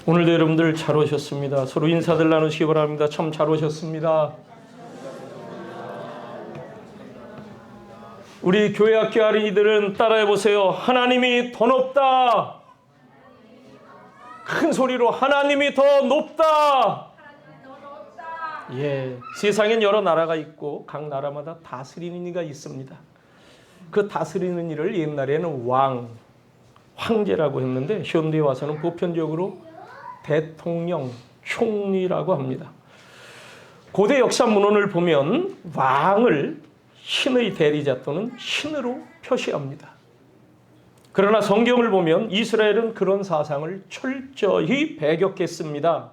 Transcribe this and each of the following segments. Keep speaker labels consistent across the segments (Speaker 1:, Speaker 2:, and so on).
Speaker 1: 오늘도 여러분들 잘 오셨습니다. 서로 인사들 나누시기 바랍니다. 참 잘 오셨습니다. 우리 교회 학교 어린이들은 따라해 보세요. 하나님이 더 높다. 큰 소리로 하나님이 더 높다. 예, 세상엔 여러 나라가 있고 각 나라마다 다스리는 이가 있습니다. 그 다스리는 일을 옛날에는 황제라고 했는데 현대에 와서는 보편적으로 대통령, 총리라고 합니다. 고대 역사 문헌을 보면 왕을 신의 대리자 또는 신으로 표시합니다. 그러나 성경을 보면 이스라엘은 그런 사상을 철저히 배격했습니다.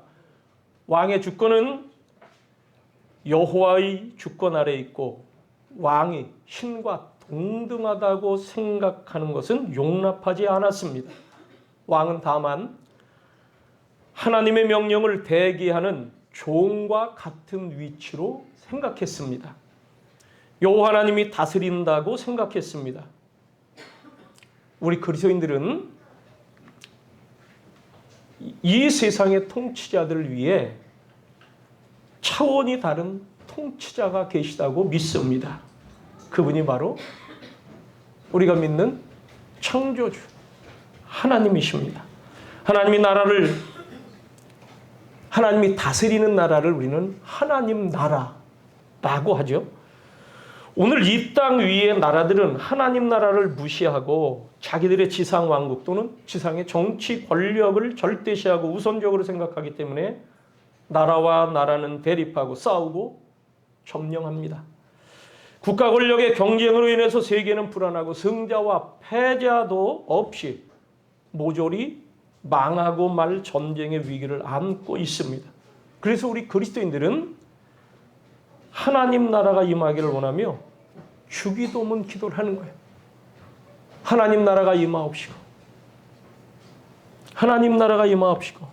Speaker 1: 왕의 주권은 여호와의 주권 아래에 있고 왕이 신과 동등하다고 생각하는 것은 용납하지 않았습니다. 왕은 다만 하나님의 명령을 대기하는 종과 같은 위치로 생각했습니다. 여호와 하나님이 다스린다고 생각했습니다. 우리 그리스도인들은 이 세상의 통치자들을 위해 차원이 다른 통치자가 계시다고 믿습니다. 그분이 바로 우리가 믿는 창조주 하나님이십니다. 하나님이 다스리는 나라를 우리는 하나님 나라라고 하죠. 오늘 이 땅 위의 나라들은 하나님 나라를 무시하고 자기들의 지상 왕국 또는 지상의 정치 권력을 절대시하고 우선적으로 생각하기 때문에 나라와 나라는 대립하고 싸우고 점령합니다. 국가 권력의 경쟁으로 인해서 세계는 불안하고 승자와 패자도 없이 모조리 망하고 말 전쟁의 위기를 안고 있습니다. 그래서 우리 그리스도인들은 하나님 나라가 임하기를 원하며 주기도문 기도를 하는 거예요. 하나님 나라가 임하옵시고 하나님 나라가 임하옵시고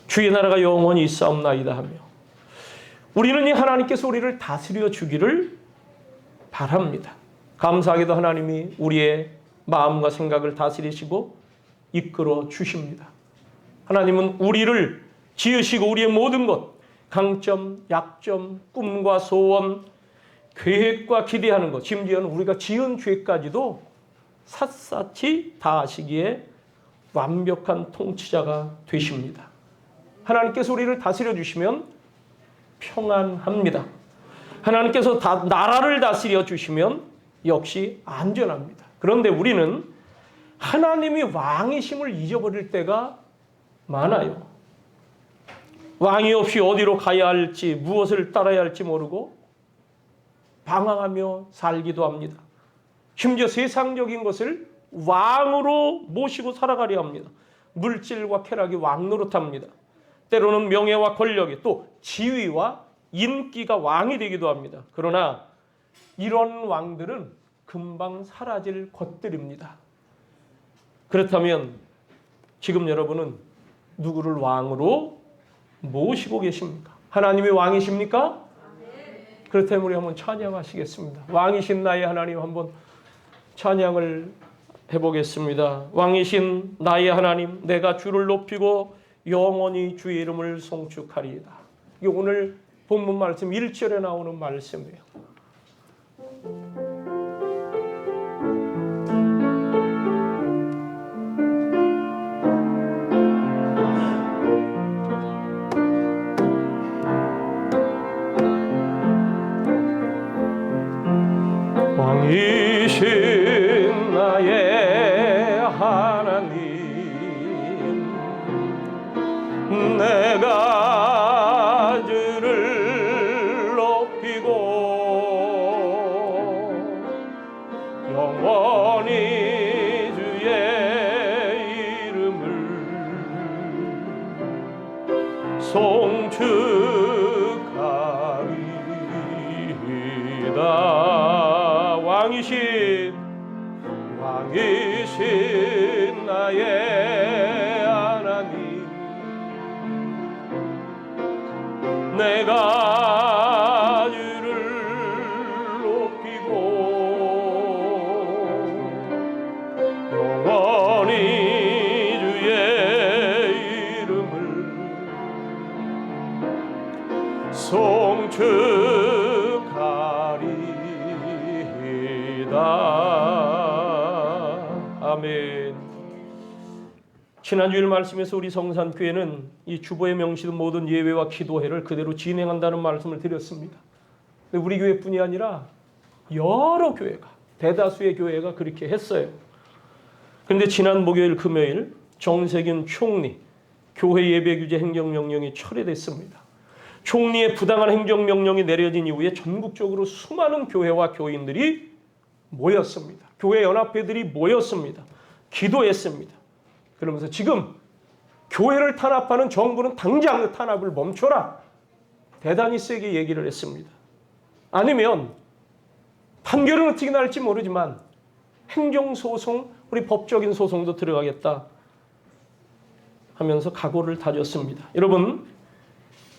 Speaker 1: 주의 나라가 영원히 있사옵나이다 하며 우리는 이 하나님께서 우리를 다스려 주기를 바랍니다. 감사하게도 하나님이 우리의 마음과 생각을 다스리시고 이끌어 주십니다. 하나님은 우리를 지으시고 우리의 모든 것, 강점, 약점, 꿈과 소원, 계획과 기대하는 것, 심지어는 우리가 지은 죄까지도 샅샅이 다 아시기에 완벽한 통치자가 되십니다. 하나님께서 우리를 다스려 주시면 평안합니다. 하나님께서 나라를 다스려 주시면 역시 안전합니다. 그런데 우리는 하나님이 왕이심을 잊어버릴 때가 많아요. 왕이 없이 어디로 가야 할지 무엇을 따라야 할지 모르고 방황하며 살기도 합니다. 심지어 세상적인 것을 왕으로 모시고 살아가려 합니다. 물질과 쾌락이 왕 노릇합니다. 때로는 명예와 권력이 또 지위와 인기가 왕이 되기도 합니다. 그러나 이런 왕들은 금방 사라질 것들입니다. 그렇다면 지금 여러분은 누구를 왕으로 모시고 계십니까? 하나님이 왕이십니까? 그렇다면 우리 한번 찬양하시겠습니다. 왕이신 나의 하나님 한번 찬양을 해보겠습니다. 왕이신 나의 하나님, 내가 주를 높이고 영원히 주의 이름을 송축하리이다. 이게 오늘 본문 말씀 1절에 나오는 말씀이에요. 왕이신 나의 하나님, 내가 주를 높이고 영원히 주의 이름을 송축하리이다. 왕이신 나의 하나님, 내가 주를 높이고 영원히 주의 송축하리이다. 아멘. 지난주일 말씀에서 우리 성산교회는 이 주보에 명시된 모든 예배와 기도회를 그대로 진행한다는 말씀을 드렸습니다. 근데 우리 교회뿐이 아니라 여러 교회가, 대다수의 교회가 그렇게 했어요. 그런데 지난 목요일, 금요일 정세균 총리 교회 예배 규제 행정명령이 철회됐습니다. 총리의 부당한 행정명령이 내려진 이후에 전국적으로 수많은 교회와 교인들이 모였습니다. 교회 연합회들이 모였습니다. 기도했습니다. 그러면서 지금 교회를 탄압하는 정부는 당장 그 탄압을 멈춰라. 대단히 세게 얘기를 했습니다. 아니면 판결은 어떻게 날지 모르지만 행정소송, 우리 법적인 소송도 들어가겠다 하면서 각오를 다졌습니다. 여러분,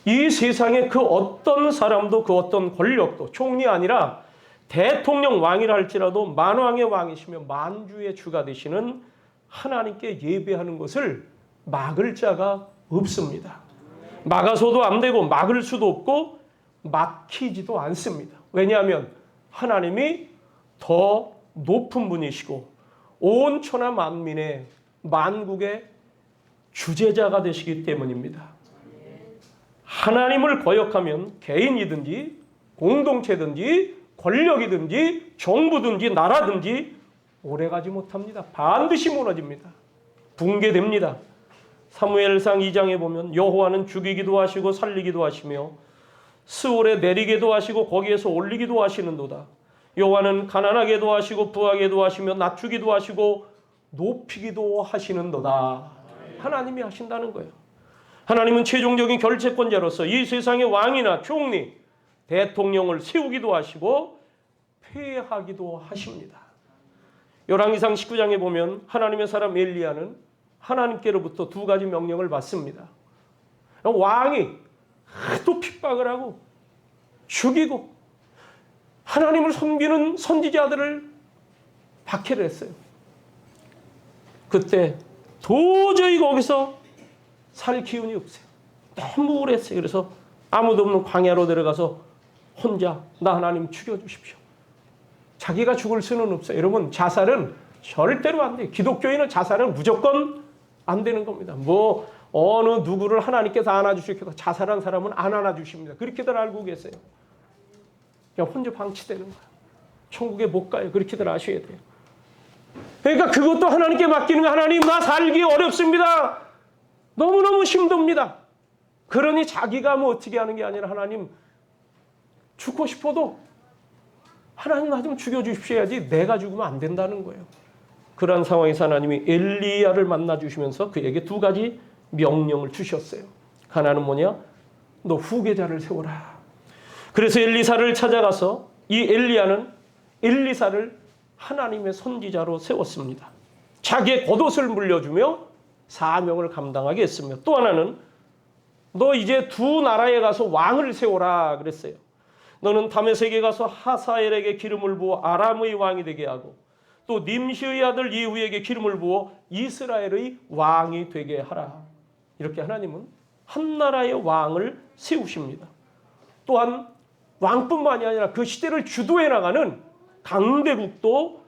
Speaker 1: 이 세상에 그 어떤 사람도 그 어떤 권력도 총리 아니라 대통령 왕이라 할지라도 만왕의 왕이시며 만주의 주가 되시는 하나님께 예배하는 것을 막을 자가 없습니다. 막아서도 안 되고 막을 수도 없고 막히지도 않습니다. 왜냐하면 하나님이 더 높은 분이시고 온 천하 만민의 만국의 주재자가 되시기 때문입니다. 하나님을 거역하면 개인이든지 공동체든지 권력이든지 정부든지 나라든지 오래가지 못합니다. 반드시 무너집니다. 붕괴됩니다. 사무엘상 2장에 보면 여호와는 죽이기도 하시고 살리기도 하시며 스올에 내리기도 하시고 거기에서 올리기도 하시는도다. 여호와는 가난하게도 하시고 부하게도 하시며 낮추기도 하시고 높이기도 하시는도다. 하나님이 하신다는 거예요. 하나님은 최종적인 결재권자로서 이 세상의 왕이나 총리, 대통령을 세우기도 하시고 폐하기도 하십니다. 열왕기상 19장에 보면 하나님의 사람 엘리야는 하나님께로부터 두 가지 명령을 받습니다. 왕이 하도 핍박을 하고 죽이고 하나님을 섬기는 선지자들을 박해를 했어요. 그때 도저히 거기서 살 기운이 없어요. 너무 우울했어요. 그래서 아무도 없는 광야로 내려가서 혼자 나 하나님 죽여주십시오. 자기가 죽을 수는 없어요. 여러분, 자살은 절대로 안 돼요. 기독교인은 자살은 무조건 안 되는 겁니다. 뭐 어느 누구를 하나님께서 안아주시겠다 자살한 사람은 안 안아주십니다. 그렇게들 알고 계세요. 그냥 혼자 방치되는 거예요. 천국에 못 가요. 그렇게들 아셔야 돼요. 그러니까 그것도 하나님께 맡기는 거예요. 하나님, 나 살기 어렵습니다. 너무너무 힘듭니다. 그러니 자기가 뭐 어떻게 하는 게 아니라 하나님, 죽고 싶어도 하나님 나 좀 죽여주십시오 해야지 내가 죽으면 안 된다는 거예요. 그러한 상황에서 하나님이 엘리야를 만나주시면서 그에게 두 가지 명령을 주셨어요. 하나는 뭐냐? 너 후계자를 세워라. 그래서 엘리사를 찾아가서 이 엘리야는 엘리사를 하나님의 선지자로 세웠습니다. 자기의 겉옷을 물려주며 사명을 감당하게 했으며, 또 하나는 너 이제 두 나라에 가서 왕을 세워라 그랬어요. 너는 다메섹에 가서 하사엘에게 기름을 부어 아람의 왕이 되게 하고 또 님시의 아들 예후에게 기름을 부어 이스라엘의 왕이 되게 하라. 이렇게 하나님은 한 나라의 왕을 세우십니다. 또한 왕뿐만이 아니라 그 시대를 주도해 나가는 강대국도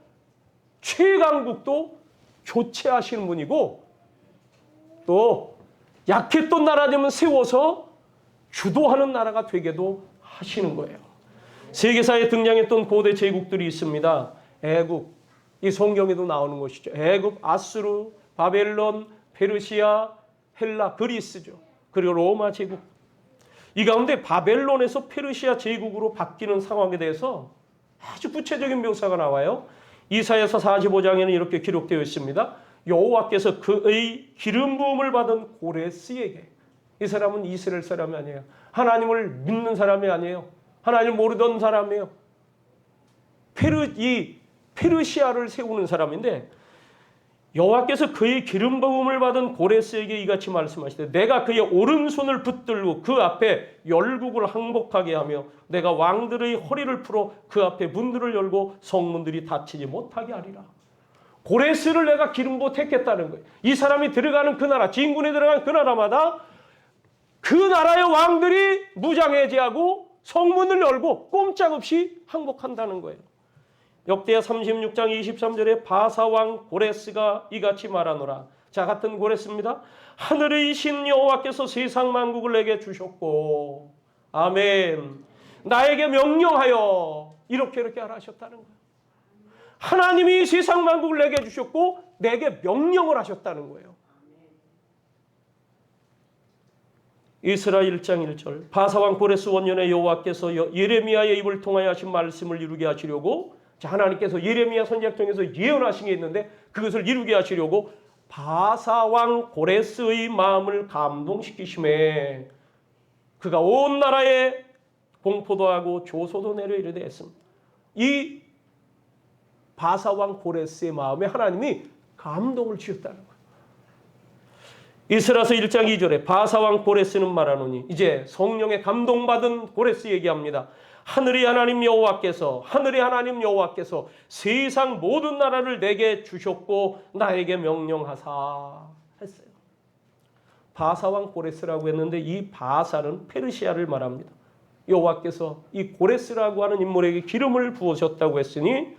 Speaker 1: 최강국도 교체하시는 분이고, 또 약했던 나라 되면 세워서 주도하는 나라가 되게도 하시는 거예요. 세계사에 등장했던 고대 제국들이 있습니다. 애굽, 이 성경에도 나오는 것이죠. 애굽, 아수르, 바벨론, 페르시아, 헬라, 그리스죠. 그리고 로마 제국. 이 가운데 바벨론에서 페르시아 제국으로 바뀌는 상황에 대해서 아주 구체적인 묘사가 나와요. 이사야서 45장에는 이렇게 기록되어 있습니다. 여호와께서 그의 기름 부음을 받은 고레스에게, 이 사람은 이스라엘 사람이 아니에요. 하나님을 믿는 사람이 아니에요. 하나님을 모르던 사람이에요. 페르시아를 세우는 사람인데, 여호와께서 그의 기름 부음을 받은 고레스에게 이같이 말씀하시되 내가 그의 오른손을 붙들고 그 앞에 열국을 항복하게 하며 내가 왕들의 허리를 풀어 그 앞에 문들을 열고 성문들이 닫히지 못하게 하리라. 고레스를 내가 기름 부어 택했다는 거예요. 이 사람이 들어가는 그 나라, 진군에 들어가는 그 나라마다 그 나라의 왕들이 무장해제하고 성문을 열고 꼼짝없이 항복한다는 거예요. 역대하 36장 23절에 바사왕 고레스가 이같이 말하노라. 자, 같은 고레스입니다. 하늘의 신 여호와께서 세상 만국을 내게 주셨고, 아멘, 나에게 명령하여 이렇게 하셨다는 거예요. 하나님이 세상 만국을 내게 주셨고 내게 명령을 하셨다는 거예요. 이스라엘 1장 1절 바사왕 고레스 원년에 여호와께서 예레미야의 입을 통하여 하신 말씀을 이루게 하시려고, 하나님께서 예레미야 선지자를 통해서 예언하신 게 있는데 그것을 이루게 하시려고 바사왕 고레스의 마음을 감동시키심에 그가 온 나라에 공포도 하고 조소도 내려 이르되 했습니다. 이 바사왕 고레스의 마음에 하나님이 감동을 주셨다는 거예요. 이스라서 1장 2절에 바사왕 고레스는 말하노니, 이제 성령에 감동받은 고레스 얘기합니다. 하늘의 하나님 여호와께서 세상 모든 나라를 내게 주셨고 나에게 명령하사 했어요. 바사왕 고레스라고 했는데 이 바사는 페르시아를 말합니다. 여호와께서 이 고레스라고 하는 인물에게 기름을 부으셨다고 했으니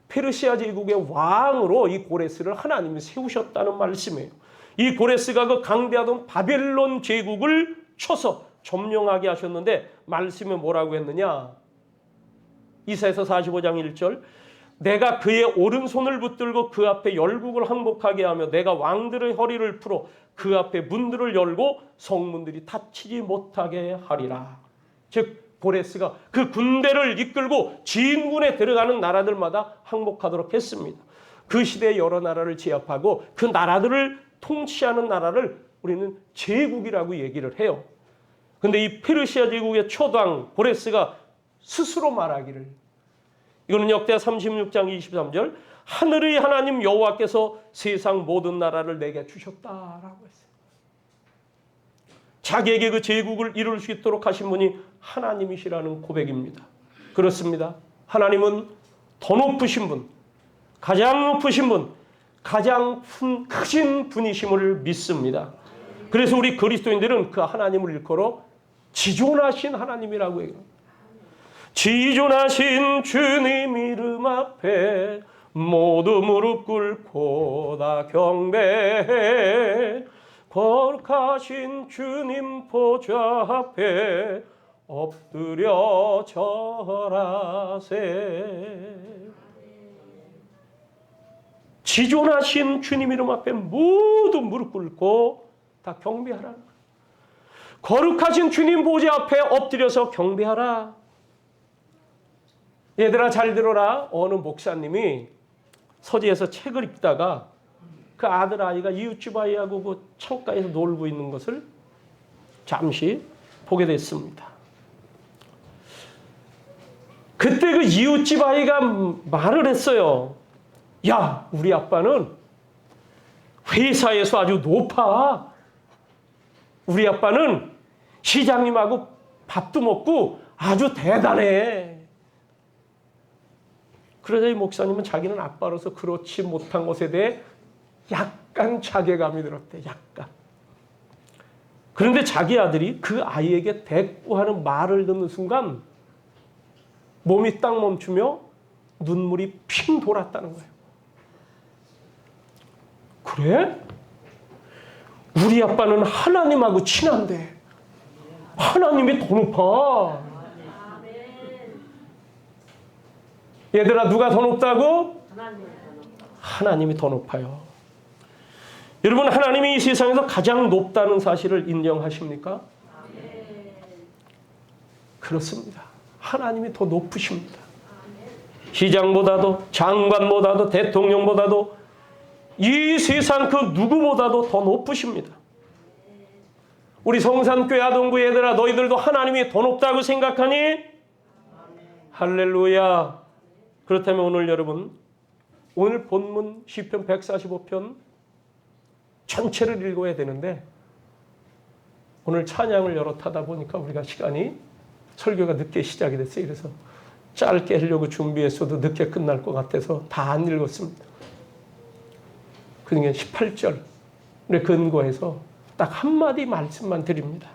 Speaker 1: 페르시아 제국의 왕으로 이 고레스를 하나님이 세우셨다는 말씀이에요. 이 고레스가 그 강대하던 바벨론 제국을 쳐서 점령하게 하셨는데 말씀에 뭐라고 했느냐? 이사야서 45장 1절 내가 그의 오른손을 붙들고 그 앞에 열국을 항복하게 하며 내가 왕들의 허리를 풀어 그 앞에 문들을 열고 성문들이 닫히지 못하게 하리라. 즉 고레스가 그 군대를 이끌고 진군에 들어가는 나라들마다 항복하도록 했습니다. 그 시대의 여러 나라를 제압하고 그 나라들을 통치하는 나라를 우리는 제국이라고 얘기를 해요. 근데 이 페르시아 제국의 초당 고레스가 스스로 말하기를, 이거는 역대하 36장 23절 하늘의 하나님 여호와께서 세상 모든 나라를 내게 주셨다라고 했어요. 자기에게 그 제국을 이룰 수 있도록 하신 분이 하나님이시라는 고백입니다. 그렇습니다. 하나님은 더 높으신 분, 가장 높으신 분, 가장 크신 분이심을 믿습니다. 그래서 우리 그리스도인들은 그 하나님을 일컬어 지존하신 하나님이라고 해요. 지존하신 주님 이름 앞에 모두 무릎 꿇고 다 경배해 거룩하신 주님 보좌 앞에 엎드려 절하세. 지존하신 주님 이름 앞에 모두 무릎 꿇고 다 경배하라. 거룩하신 주님 보좌 앞에 엎드려서 경배하라. 얘들아 잘 들어라. 어느 목사님이 서재에서 책을 읽다가 그 아들 아이가 이웃집 아이하고 그 창가에서 놀고 있는 것을 잠시 보게 됐습니다. 그때 그 이웃집 아이가 말을 했어요. 야, 우리 아빠는 회사에서 아주 높아. 우리 아빠는 시장님하고 밥도 먹고 아주 대단해. 그러자 이 목사님은 자기는 아빠로서 그렇지 못한 것에 대해 약간 자괴감이 들었대. 약간. 그런데 자기 아들이 그 아이에게 대꾸하는 말을 듣는 순간 몸이 딱 멈추며 눈물이 핑 돌았다는 거예요. 그래? 우리 아빠는 하나님하고 친한데 하나님이 더 높아. 얘들아 누가 더 높다고? 하나님이 더 높아요. 여러분 하나님이 이 세상에서 가장 높다는 사실을 인정하십니까? 그렇습니다. 하나님이 더 높으십니다. 시장보다도 장관보다도 대통령보다도 이 세상 그 누구보다도 더 높으십니다. 우리 성산교회 아동부 얘들아 너희들도 하나님이 더 높다고 생각하니? 할렐루야. 그렇다면 오늘 여러분 오늘 본문 시편 145편 전체를 읽어야 되는데 오늘 찬양을 여러 타다 보니까 우리가 시간이 설교가 늦게 시작이 됐어요. 그래서 짧게 하려고 준비했어도 늦게 끝날 것 같아서 다 안 읽었습니다. 그러니까 18절에 근거해서 딱 한마디 말씀만 드립니다.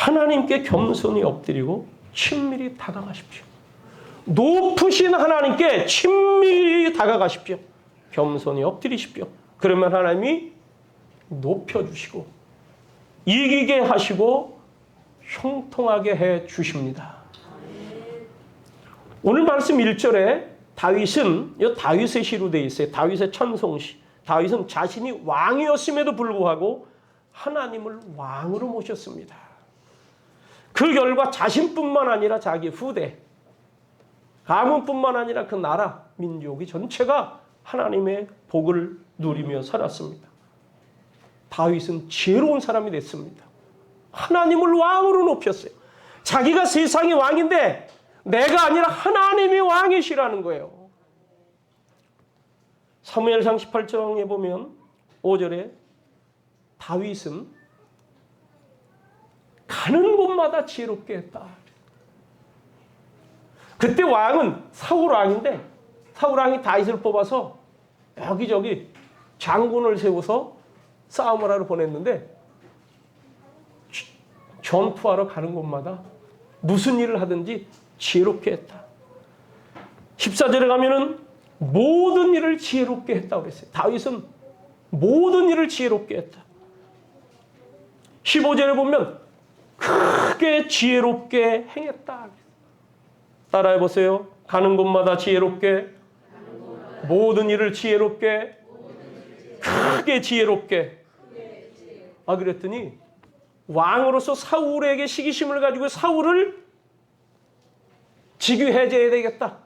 Speaker 1: 하나님께 겸손히 엎드리고 친밀히 다가가십시오. 높으신 하나님께 친밀히 다가가십시오. 겸손히 엎드리십시오. 그러면 하나님이 높여주시고 이기게 하시고 형통하게 해 주십니다. 오늘 말씀 1절에 다윗은 다윗의 시로 되어 있어요. 다윗의 찬송시. 다윗은 자신이 왕이었음에도 불구하고 하나님을 왕으로 모셨습니다. 그 결과 자신뿐만 아니라 자기 후대, 가문뿐만 아니라 그 나라, 민족이 전체가 하나님의 복을 누리며 살았습니다. 다윗은 지혜로운 사람이 됐습니다. 하나님을 왕으로 높였어요. 자기가 세상의 왕인데 내가 아니라 하나님이 왕이시라는 거예요. 사무엘상 18장에 보면 5절에 다윗은 가는 곳마다 지혜롭게 했다. 그때 왕은 사울 왕인데 사울 왕이 다윗을 뽑아서 여기저기 장군을 세워서 싸움을 하러 보냈는데 전투하러 가는 곳마다 무슨 일을 하든지 지혜롭게 했다. 14절에 가면은 모든 일을 지혜롭게 했다고 그랬어요. 다윗은 모든 일을 지혜롭게 했다. 15절에 보면 크게 지혜롭게 행했다. 따라해 보세요. 가는 곳마다 지혜롭게, 모든 일을 지혜롭게, 크게 지혜롭게. 그랬더니 왕으로서 사울에게 시기심을 가지고 사울을 직위해제해야 되겠다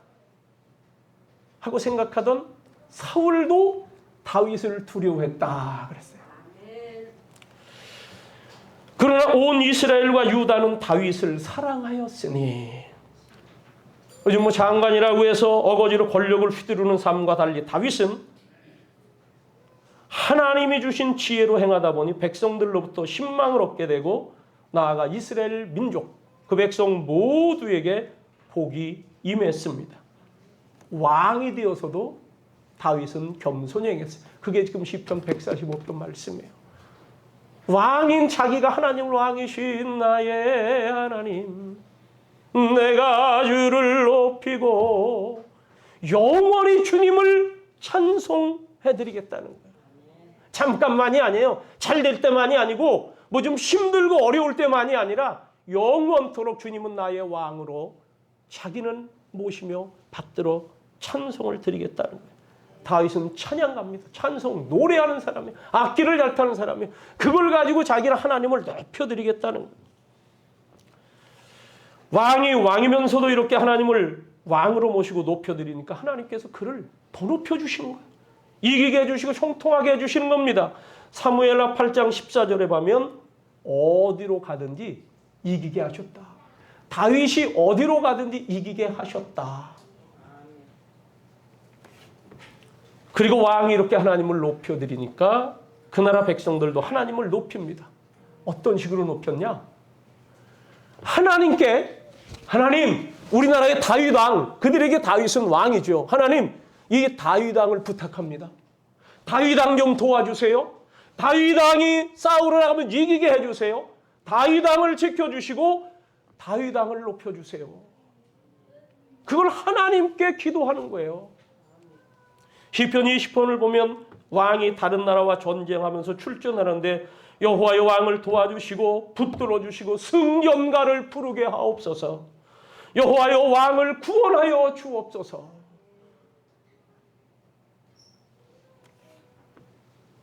Speaker 1: 하고 생각하던 사울도 다윗을 두려워했다 그랬어요. 그러나 온 이스라엘과 유다는 다윗을 사랑하였으니, 요즘 장관이라고 해서 어거지로 권력을 휘두르는 삶과 달리 다윗은 하나님이 주신 지혜로 행하다 보니 백성들로부터 신망을 얻게 되고 나아가 이스라엘 민족, 그 백성 모두에게 복이 임했습니다. 왕이 되어서도 다윗은 겸손히 행했어요. 그게 지금 시편 145편 말씀이에요. 왕인 자기가 하나님 왕이신 나의 하나님, 내가 주를 높이고 영원히 주님을 찬송해드리겠다는 거예요. 잠깐만이 아니에요. 잘 될 때만이 아니고 뭐 좀 힘들고 어려울 때만이 아니라 영원토록 주님은 나의 왕으로 자기는 모시며 받들어 찬송을 드리겠다는 거예요. 다윗은 찬양가입니다. 찬송, 노래하는 사람이에요. 악기를 잘 타는 사람이에요. 그걸 가지고 자기는 하나님을 높여드리겠다는 거예요. 왕이 왕이면서도 이렇게 하나님을 왕으로 모시고 높여드리니까 하나님께서 그를 더 높여주시는 거예요. 이기게 해주시고 형통하게 해주시는 겁니다. 사무엘하 8장 14절에 보면 어디로 가든지 이기게 하셨다. 다윗이 어디로 가든지 이기게 하셨다. 그리고 왕이 이렇게 하나님을 높여드리니까 그 나라 백성들도 하나님을 높입니다. 어떤 식으로 높였냐? 하나님, 우리나라의 다윗 왕, 그들에게 다윗은 왕이죠. 하나님, 이 다윗 왕을 부탁합니다. 다윗 왕 좀 도와주세요. 다윗 왕이 싸우러 나가면 이기게 해주세요. 다윗 왕을 지켜주시고 다윗 왕을 높여주세요. 그걸 하나님께 기도하는 거예요. 시편 20편을 보면 왕이 다른 나라와 전쟁하면서 출전하는데 여호와여 왕을 도와주시고 붙들어 주시고 승전가를 부르게 하옵소서. 여호와여 왕을 구원하여 주옵소서.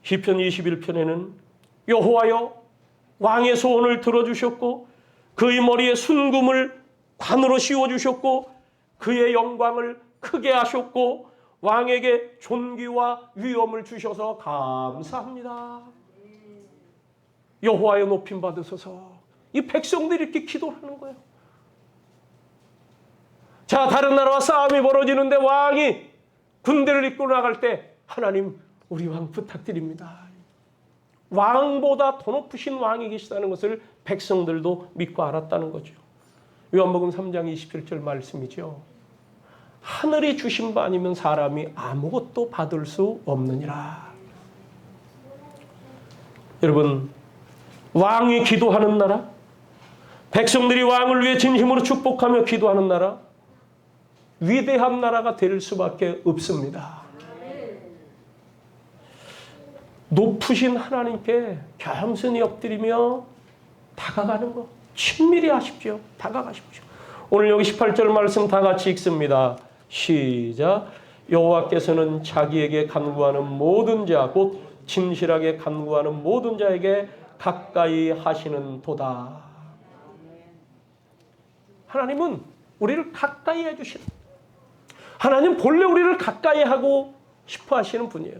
Speaker 1: 시편 21편에는 여호와여 왕의 소원을 들어주셨고 그의 머리에 순금을 관으로 씌워주셨고 그의 영광을 크게 하셨고 왕에게 존귀와 위엄을 주셔서 감사합니다. 여호와여 높임 받으소서. 이 백성들이 이렇게 기도를 하는 거예요. 자, 다른 나라와 싸움이 벌어지는데 왕이 군대를 이끌고 나갈 때 하나님 우리 왕 부탁드립니다. 왕보다 더 높으신 왕이 계시다는 것을 백성들도 믿고 알았다는 거죠. 요한복음 3장 27절 말씀이죠. 하늘이 주신 바 아니면 사람이 아무것도 받을 수 없느니라. 여러분, 왕이 기도하는 나라, 백성들이 왕을 위해 진심으로 축복하며 기도하는 나라, 위대한 나라가 될 수밖에 없습니다. 높으신 하나님께 겸손히 엎드리며 다가가는 것, 친밀히 하십시오. 다가가십시오. 오늘 여기 18절 말씀 다 같이 읽습니다. 시작. 여호와께서는 자기에게 간구하는 모든 자, 곧 진실하게 간구하는 모든 자에게 가까이 하시는 도다. 하나님은 우리를 가까이 해주시는, 하나님 본래 우리를 가까이 하고 싶어 하시는 분이에요.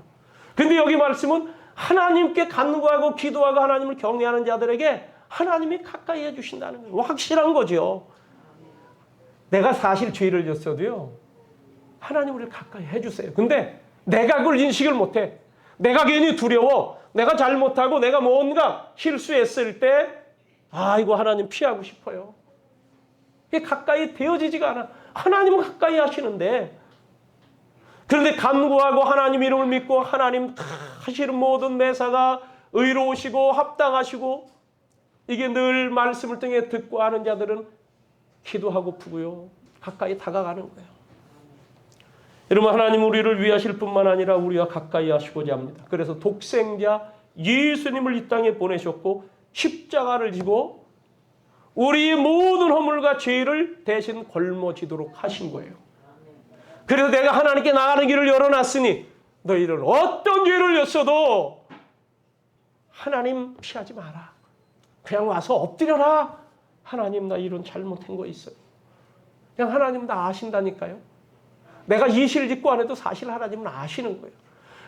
Speaker 1: 근데 여기 말씀은 하나님께 간구하고 기도하고 하나님을 경외하는 자들에게 하나님이 가까이 해주신다는 거예요. 확실한 거죠. 내가 사실 죄를 졌어도요, 하나님 우리를 가까이 해주세요. 근데 내가 그걸 인식을 못해. 내가 괜히 두려워. 내가 잘못하고 내가 뭔가 실수했을 때 이거 하나님 피하고 싶어요. 이게 가까이 되어지지가 않아. 하나님은 가까이 하시는데, 그런데 간구하고 하나님 이름을 믿고 하나님 하시는 모든 매사가 의로우시고 합당하시고 이게 늘 말씀을 통해 듣고 아는 자들은 기도하고 푸고요, 가까이 다가가는 거예요. 여러분, 하나님 우리를 위하실 뿐만 아니라 우리와 가까이 하시고자 합니다. 그래서 독생자 예수님을 이 땅에 보내셨고 십자가를 지고 우리의 모든 허물과 죄를 대신 걸머지도록 하신 거예요. 그래서 내가 하나님께 나가는 길을 열어놨으니 너희를 어떤 죄를 졌어도 하나님 피하지 마라. 그냥 와서 엎드려라. 하나님 나 이런 잘못한 거 있어요. 그냥 하나님 다 아신다니까요. 내가 예시를 짓고 안 해도 사실 하나님은 아시는 거예요.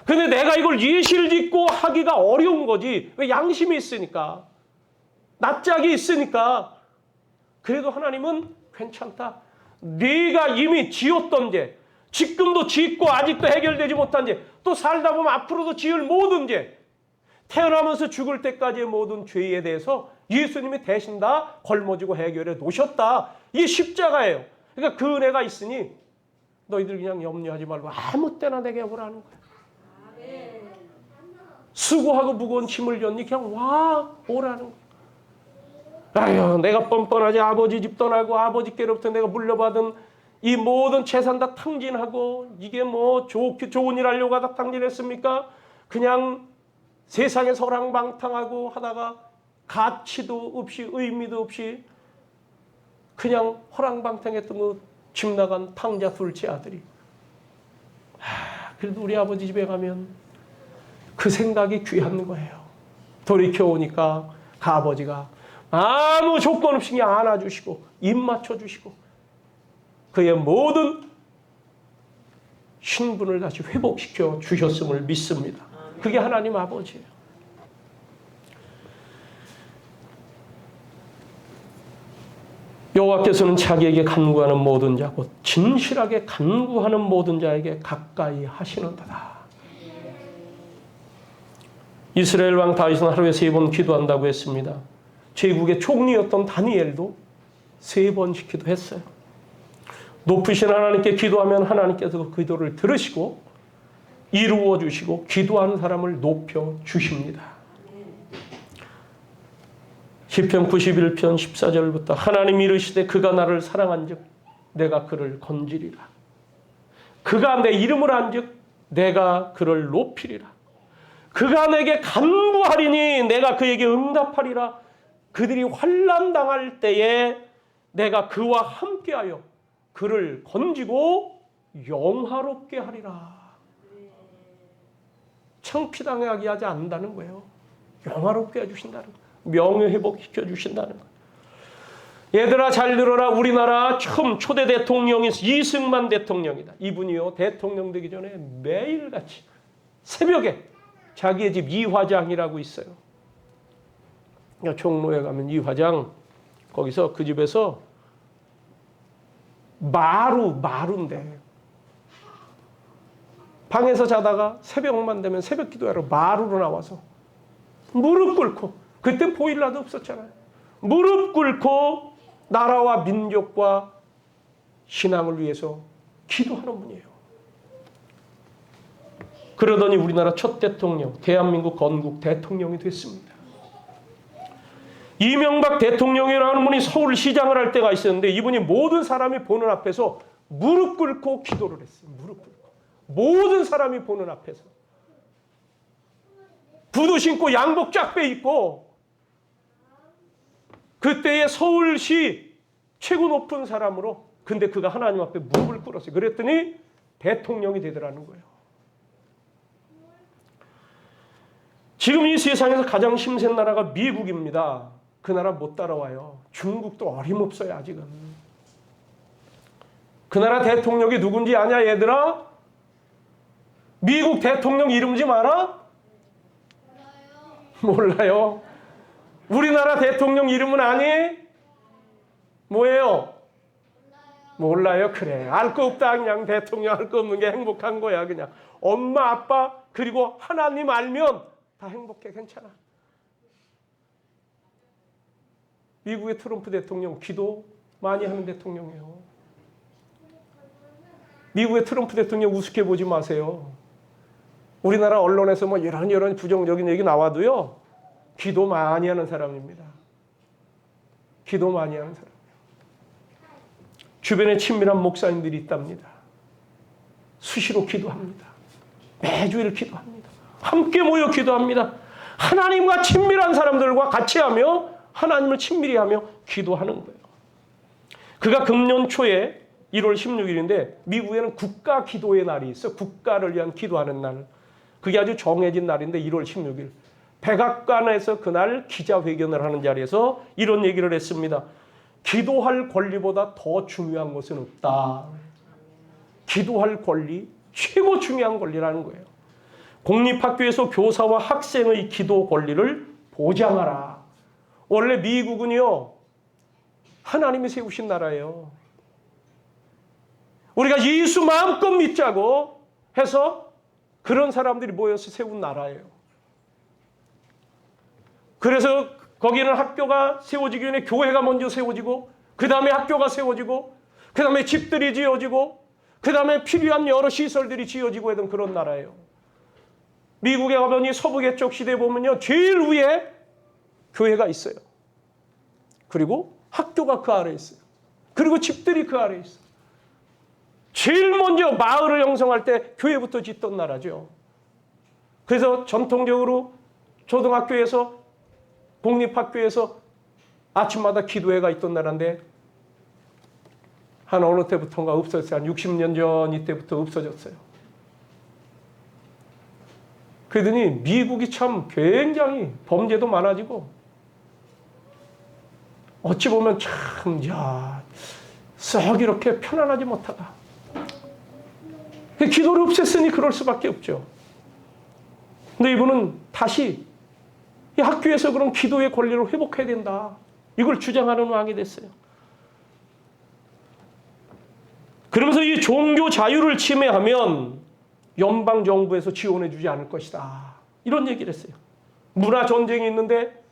Speaker 1: 근데 내가 이걸 예시를 짓고 하기가 어려운 거지. 왜? 양심이 있으니까. 낯짝이 있으니까. 그래도 하나님은 괜찮다. 네가 이미 지었던 죄, 지금도 짓고 아직도 해결되지 못한 죄, 또 살다 보면 앞으로도 지을 모든 죄, 태어나면서 죽을 때까지의 모든 죄에 대해서 예수님이 대신 다 걸머지고 해결해 놓으셨다. 이게 십자가예요. 그러니까 그 은혜가 있으니 너희들 그냥 염려하지 말고 아무 때나 내게 오라는 거야. 수고하고 무거운 짐을 졌니? 그냥 와 오라는 거야. 아유, 내가 뻔뻔하지. 아버지 집 떠나고 아버지께로부터 내가 물려받은 이 모든 재산 다 탕진하고 이게 뭐 좋은 일 하려고 하다 탕진했습니까? 그냥 세상에 설랑방탕하고 하다가 가치도 없이 의미도 없이 그냥 허랑방탕했던 그 집 나간 탕자 둘째 아들이, 그래도 우리 아버지 집에 가면 그 생각이 귀한 거예요. 돌이켜오니까 그 아버지가 아무 조건 없이 그냥 안아주시고 입 맞춰주시고 그의 모든 신분을 다시 회복시켜 주셨음을 믿습니다. 그게 하나님 아버지예요. 여호와께서는 자기에게 간구하는 모든 자, 곧 진실하게 간구하는 모든 자에게 가까이 하시는도다. 이스라엘 왕 다윗은 하루에 3번 기도한다고 했습니다. 제국의 총리였던 다니엘도 3번씩 기도했어요. 높으신 하나님께 기도하면 하나님께서 그 기도를 들으시고 이루어 주시고 기도하는 사람을 높여 주십니다. 시편 91편 14절부터 하나님 이르시되 그가 나를 사랑한즉 내가 그를 건지리라. 그가 내 이름을 안즉 내가 그를 높이리라. 그가 내게 간구하리니 내가 그에게 응답하리라. 그들이 환난 당할 때에 내가 그와 함께하여 그를 건지고 영화롭게 하리라. 창피당하게 하지 않는다는 거예요. 영화롭게 해주신다는 거예요. 명예회복시켜 주신다는 거예요. 얘들아 잘 들어라. 우리나라 처음 초대 대통령이 이승만 대통령이다. 이분이요, 대통령 되기 전에 매일같이 새벽에 자기의 집 이화장이라고 있어요. 종로에 가면 이화장, 거기서 그 집에서 마루인데 방에서 자다가 새벽만 되면 새벽 기도하러 마루로 나와서 무릎 꿇고, 그때 보일러도 없었잖아요. 무릎 꿇고 나라와 민족과 신앙을 위해서 기도하는 분이에요. 그러더니 우리나라 첫 대통령, 대한민국 건국 대통령이 됐습니다. 이명박 대통령이라는 분이 서울시장을 할 때가 있었는데 이분이 모든 사람이 보는 앞에서 무릎 꿇고 기도를 했어요. 무릎 꿇고. 모든 사람이 보는 앞에서. 구두 신고 양복 쫙 빼입고 그때의 서울시 최고 높은 사람으로, 근데 그가 하나님 앞에 무릎을 꿇었어요. 그랬더니 대통령이 되더라는 거예요. 지금 이 세상에서 가장 힘센 나라가 미국입니다. 그 나라 못 따라와요. 중국도 어림없어요, 아직은. 그 나라 대통령이 누군지 아냐, 얘들아? 미국 대통령 이름 좀 알아? 몰라요. 우리나라 대통령 이름은 아니? 뭐예요? 몰라요. 그래. 알 거 없다. 그냥 대통령 알 거 없는 게 행복한 거야. 그냥 엄마, 아빠, 그리고 하나님 알면 다 행복해. 괜찮아. 미국의 트럼프 대통령 기도 많이 하는 대통령이에요. 미국의 트럼프 대통령 우습게 보지 마세요. 우리나라 언론에서 뭐 이런 부정적인 얘기 나와도요, 기도 많이 하는 사람입니다. 기도 많이 하는 사람이에요. 주변에 친밀한 목사님들이 있답니다. 수시로 기도합니다. 매주일 기도합니다. 함께 모여 기도합니다. 하나님과 친밀한 사람들과 같이 하며 하나님을 친밀히 하며 기도하는 거예요. 그가 금년 초에 1월 16일인데 미국에는 국가 기도의 날이 있어. 국가를 위한 기도하는 날. 그게 아주 정해진 날인데 1월 16일. 백악관에서 그날 기자회견을 하는 자리에서 이런 얘기를 했습니다. 기도할 권리보다 더 중요한 것은 없다. 기도할 권리, 최고 중요한 권리라는 거예요. 공립학교에서 교사와 학생의 기도 권리를 보장하라. 원래 미국은요, 하나님이 세우신 나라예요. 우리가 예수 마음껏 믿자고 해서 그런 사람들이 모여서 세운 나라예요. 그래서 거기는 학교가 세워지기 전에 교회가 먼저 세워지고, 그 다음에 학교가 세워지고, 그 다음에 집들이 지어지고, 그 다음에 필요한 여러 시설들이 지어지고 하던 그런 나라예요. 미국에 가보니 서부계 쪽 시대에 보면요, 제일 위에 교회가 있어요. 그리고 학교가 그 아래에 있어요. 그리고 집들이 그 아래에 있어요. 제일 먼저 마을을 형성할 때 교회부터 짓던 나라죠. 그래서 전통적으로 초등학교에서 공립학교에서 아침마다 기도회가 있던 나라인데 한 어느 때부터인가 없어졌어요. 한 60년 전 이때부터 없어졌어요. 그러더니 미국이 참 굉장히 범죄도 많아지고 어찌 보면 참 썩 이렇게 편안하지 못하다. 기도를 없앴으니 그럴 수밖에 없죠. 근데 이분은 다시 이 학교에서 그런 기도의 권리를 회복해야 된다. 이걸 주장하는 왕이 됐어요. 그러면서 이 종교 자유를 침해하면 연방정부에서 지원해 주지 않을 것이다. 이런 얘기를 했어요. 문화 전쟁이 있는데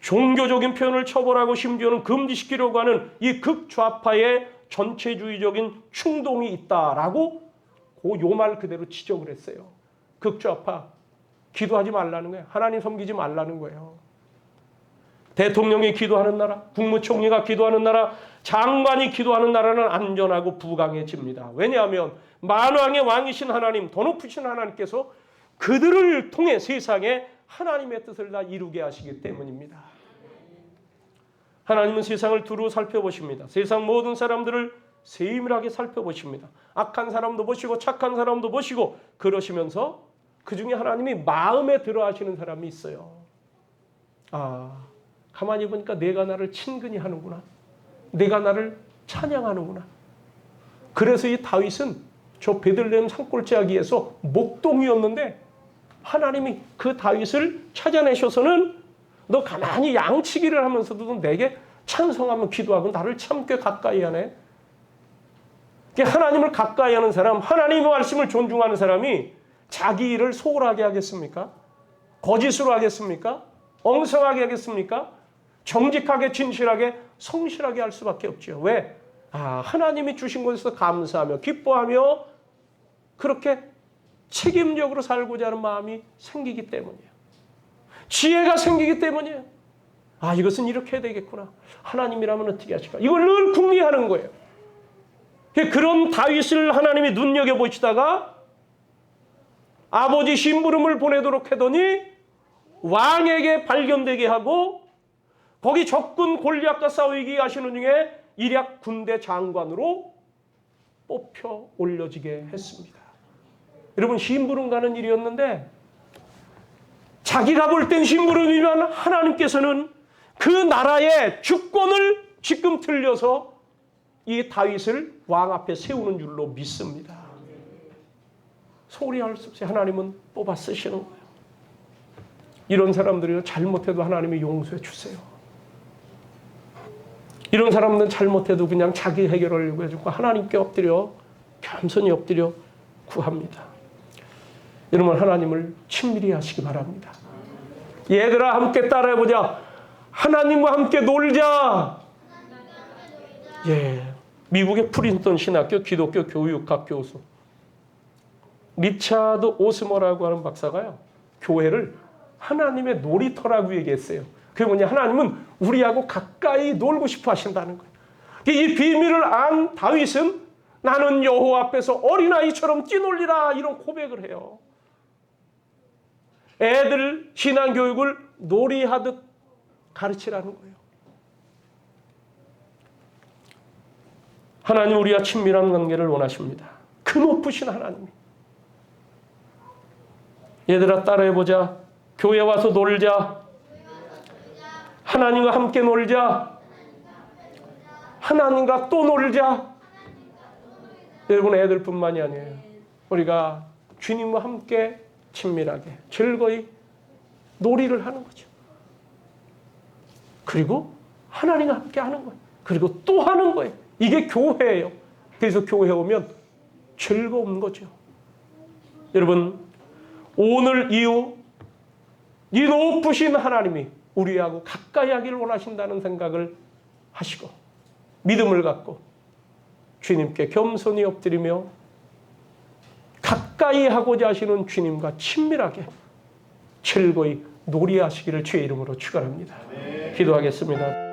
Speaker 1: 종교적인 표현을 처벌하고 심지어는 금지시키려고 하는 이 극좌파의 전체주의적인 충동이 있다라고 요 말 그대로 지적을 했어요. 극좌파. 기도하지 말라는 거예요. 하나님 섬기지 말라는 거예요. 대통령이 기도하는 나라, 국무총리가 기도하는 나라, 장관이 기도하는 나라는 안전하고 부강해집니다. 왜냐하면 만왕의 왕이신 하나님, 더 높으신 하나님께서 그들을 통해 세상에 하나님의 뜻을 다 이루게 하시기 때문입니다. 하나님은 세상을 두루 살펴보십니다. 세상 모든 사람들을 세밀하게 살펴보십니다. 악한 사람도 보시고 착한 사람도 보시고 그러시면서 그 중에 하나님이 마음에 들어 하시는 사람이 있어요. 가만히 보니까 내가 나를 친근히 하는구나. 내가 나를 찬양하는구나. 그래서 이 다윗은 저 베들레헴 산골짜기에서 목동이었는데 하나님이 그 다윗을 찾아내셔서는 너 가만히 양치기를 하면서도 내게 찬송하며 기도하고 나를 참 꽤 가까이 하네. 하나님을 가까이 하는 사람, 하나님의 말씀을 존중하는 사람이 자기 일을 소홀하게 하겠습니까? 거짓으로 하겠습니까? 엉성하게 하겠습니까? 정직하게, 진실하게, 성실하게 할 수밖에 없죠. 왜? 하나님이 주신 것에서 감사하며 기뻐하며 그렇게 책임적으로 살고자 하는 마음이 생기기 때문이에요. 지혜가 생기기 때문이에요. 아, 이것은 이렇게 해야 되겠구나. 하나님이라면 어떻게 하실까? 이걸 늘 궁리하는 거예요. 그런 다윗을 하나님이 눈여겨보시다가 아버지 심부름을 보내도록 하더니 왕에게 발견되게 하고 거기 적군 골리앗과 싸우기 하시는 중에 일약 군대 장관으로 뽑혀 올려지게 했습니다. 여러분, 심부름 가는 일이었는데 자기가 볼 땐 심부름이면 하나님께서는 그 나라의 주권을 지금 들려서 이 다윗을 왕 앞에 세우는 줄로 믿습니다. 소홀히 할 수 없이 하나님은 뽑아 쓰시는 거예요. 이런 사람들이 잘못해도 하나님이 용서해 주세요. 이런 사람들은 잘못해도 그냥 자기 해결하려고 해주고 하나님께 엎드려 겸손히 엎드려 구합니다. 여러분, 하나님을 친밀히 하시기 바랍니다. 얘들아, 함께 따라해보자. 하나님과 함께 놀자. 예, 미국의 프린스턴 신학교 기독교 교육학 교수 리차드 오스머라고 하는 박사가요, 교회를 하나님의 놀이터라고 얘기했어요. 그게 뭐냐, 하나님은 우리하고 가까이 놀고 싶어 하신다는 거예요. 이 비밀을 안 다윗은 나는 여호와 앞에서 어린아이처럼 뛰놀리라, 이런 고백을 해요. 애들 신앙교육을 놀이하듯 가르치라는 거예요. 하나님 우리와 친밀한 관계를 원하십니다. 그 높으신 하나님이. 얘들아, 따라해보자. 교회 와서 놀자. 하나님과 함께 놀자. 하나님과 또 놀자. 여러분, 애들뿐만이 아니에요. 우리가 주님과 함께 친밀하게 즐거이 놀이를 하는 거죠. 그리고 하나님과 함께 하는 거예요. 그리고 또 하는 거예요. 이게 교회예요. 그래서 교회 오면 즐거운 거죠. 여러분, 오늘 이후 이 높으신 하나님이 우리하고 가까이 하기를 원하신다는 생각을 하시고 믿음을 갖고 주님께 겸손히 엎드리며 가까이 하고자 하시는 주님과 친밀하게 즐거이 놀이하시기를 주의 이름으로 축원합니다. 기도하겠습니다.